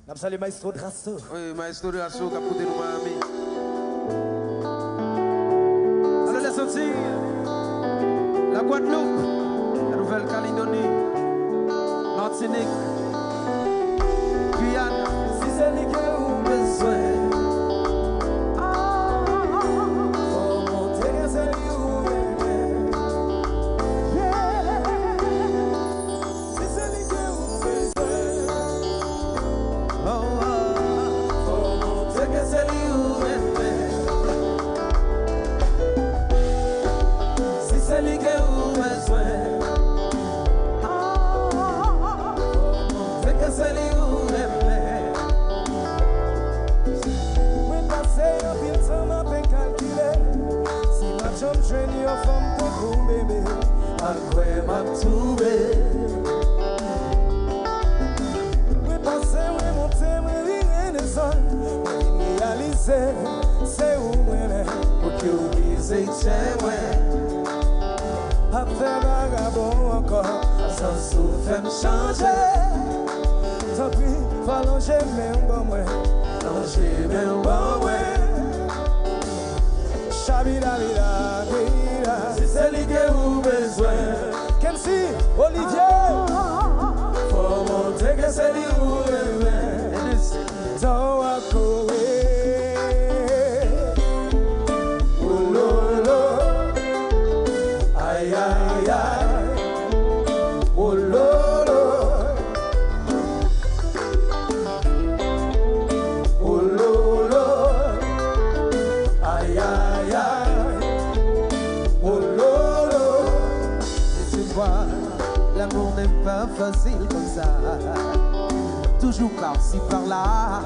Nous saluons Maestro Drasso. Oui, Maestro Drasso qui a porté nous Miami. Alors les sorties, la Guadeloupe, la Nouvelle-Calédonie, Martinique, Guyane. Si c'est lui que vous besoin. C'est où moi pour que vous disiez c'est moi. Après vagabond encore, sans souffle me changer. Tant pis, faut longer même bon moi, longer même bon moi. Chabila bila bila, si c'est lui que vous besoin. Kensi, Olivier, faut montrer que c'est lui vous besoin. Don't walk away. L'amour n'est pas facile comme ça. Toujours par-ci par-là,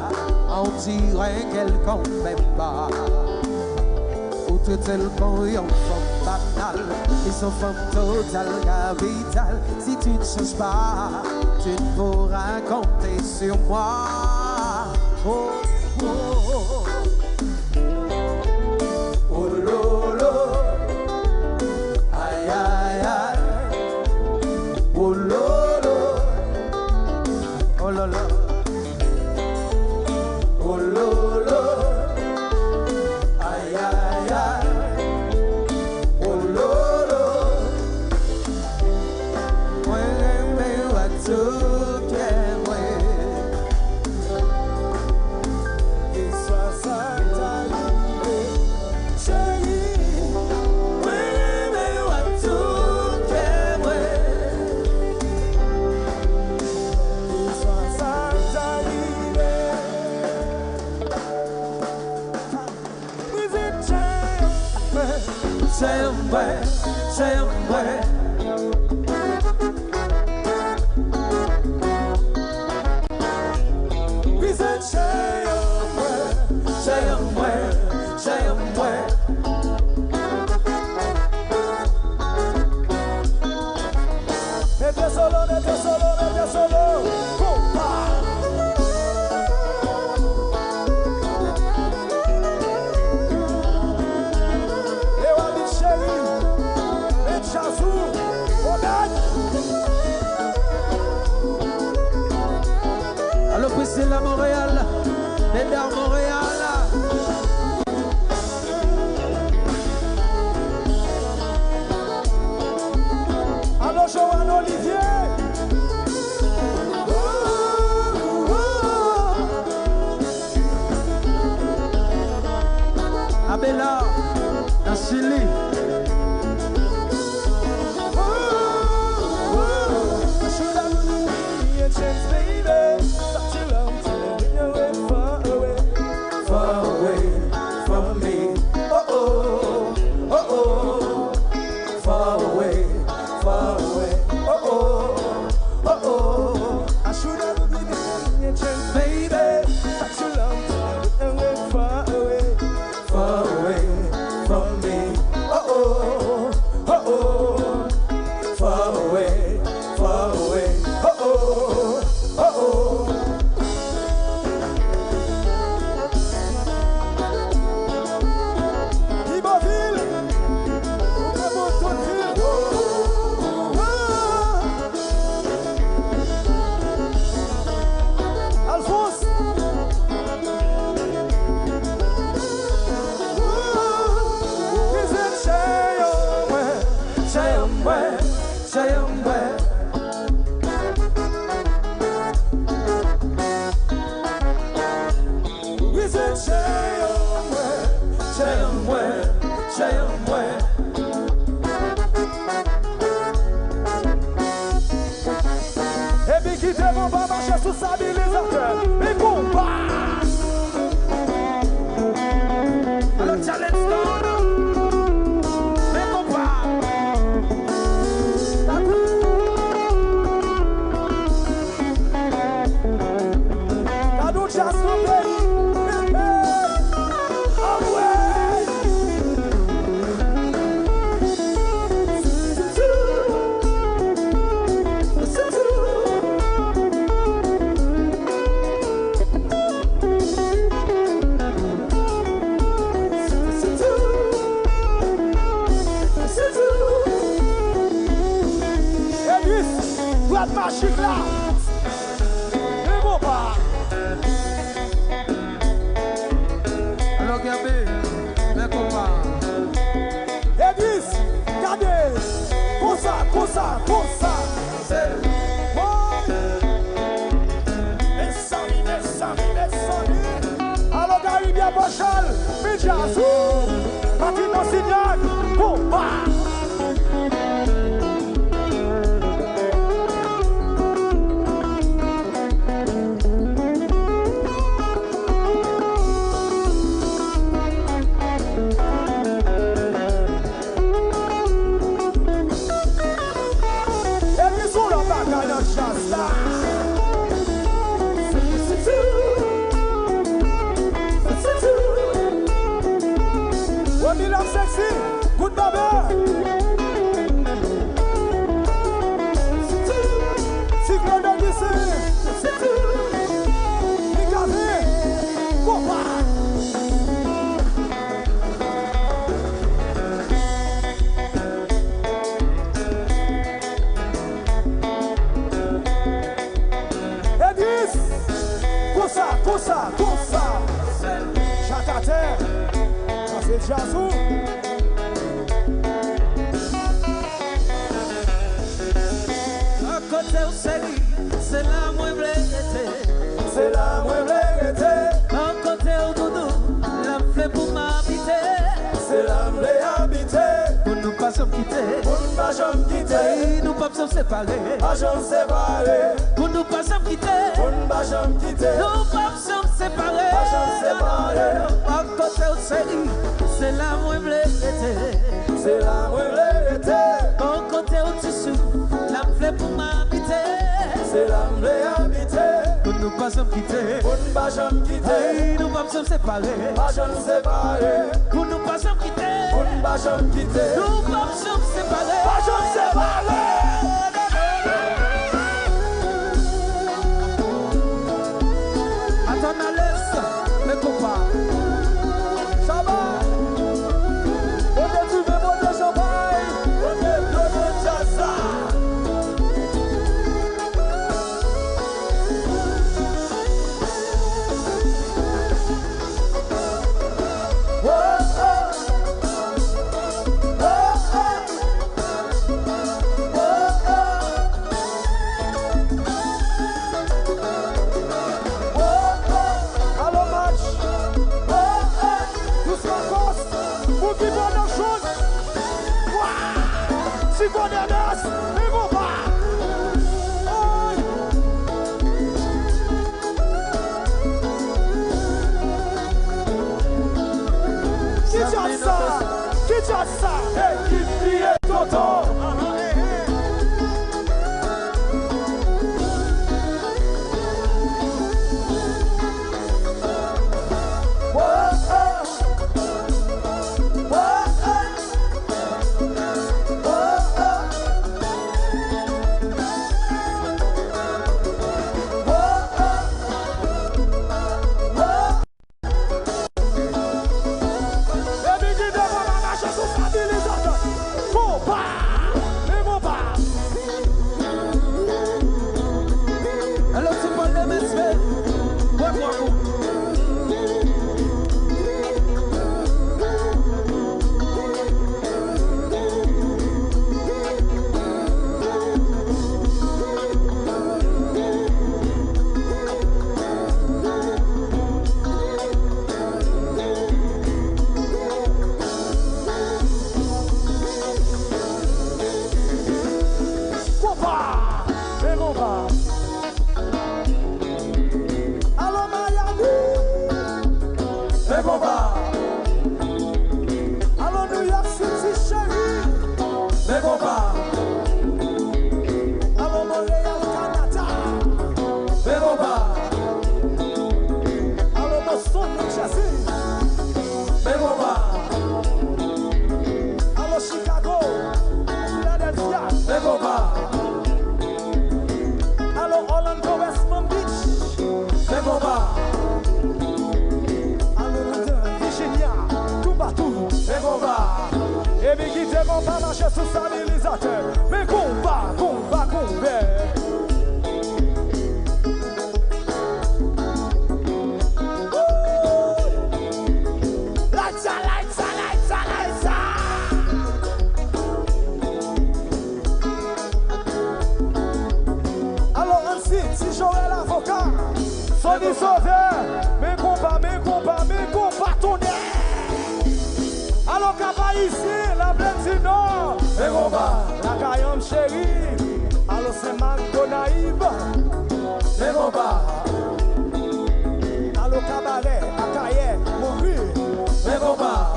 on dirait qu'elle compte même pas. Ou traite-t-elle comme une femme banale et son femme totale, capitale. Si tu ne changes pas, tu ne pourras compter sur moi. Oh, oh, oh. Oh lolo, aïe aïe aïe. Oh lolo, oh lolo, oh lolo, aïe aïe aïe. Oh lolo, moi j'aime à tout qu'aimer. qu'il soit ça t'arrive, chérie. Moi j'aime à tout qu'aimer. Qu'il soit ça t'arrive. Vous êtes J'aimerais. Alors Priscille à Montréal, Linda à Montréal. Alors Joanne Olivier. Abella, dans Chili. ça, comme ça. Alors, Garibia Bochal, Midjazou, Patino Signac, Bomba. Sexy, good baba. Cyclone de lycée, Mikavé, Copa. Edis, Kosa, chaque à terre, c'est Jazou. C'est la mueble c'est la mueble en côté au doudou, la fleur pour m'habiter. C'est la mueble habité. Pour nous pas s'en quitter, Pour nous pas jamais quitter. nous pas s'en séparer. Pas jamais séparer. Pour nous pas s'en quitter, Pour nous pas jamais quitter. nous pas s'en séparer. Pas jamais séparer. En côté au série, c'est la mueble C'est la mueble en côté au tissu, la fleur pour m'habiter. C'est la mueble habité. Pour nous pas s'en quitter, Pour nous pas jamais quitter. nous pas s'en séparer. Pas jamais séparer. Pour nous pas s'en quitter, Pour nous pas jamais quitter. nous pas s'en séparer. Pas jamais séparer. Attends à l'est, les copains. Ça va. On est du même monde de champagne. On est de monde de ça. Mais combat. Tony Sauveur, mes combats, ton air. Alors qu'à ici, la plaine du Nord, mes combats, la Cayenne chérie, alors c'est Marco Naïve, mes combats. Alors cabaret, à Cayenne, mourir, mes combats.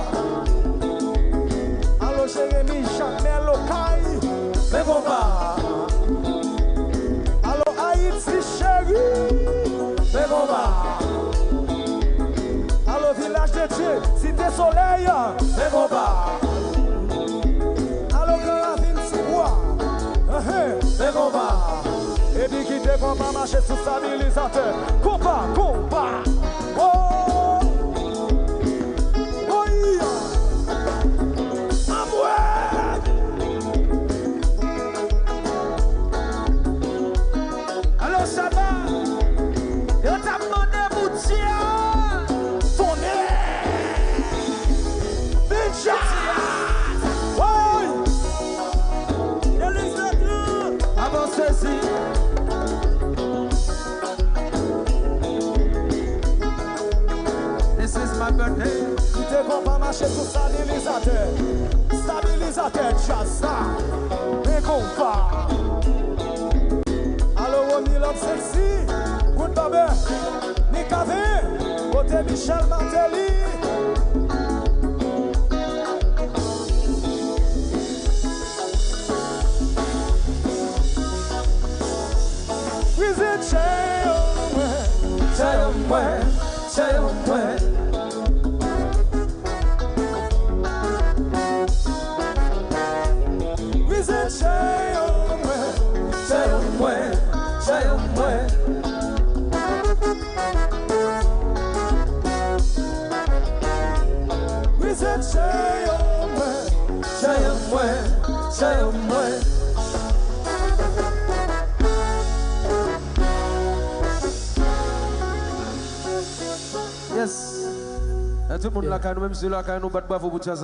Alors Jérémy, Chakmel, Locaille, mes combats. Alors Haïti chérie, mes combats. Alors village de Dieu, cité soleil, mes combats. Alors Caravine Sibois, mes combats. Et puis qui te combat marcher sous stabilisateur. Combat. Oh, oh, yeah. Alors ça va, et on t'a demandé pour dire ton nez, déjà. Oui, et les autres, avancez-y. This is my birthday. Tu te combat marcher sous stabilisateur. Stabilisateur, chassa. Mais combat. Alors, on y l'homme sexy. Good babé. Nicavé. Côté Michel Martelly. Visit Chayomwe. Visit Chayomwe. Visit Chayomwe. Yes. Tout le monde là, quand nous même sur là, quand nous battons bravo pour ça,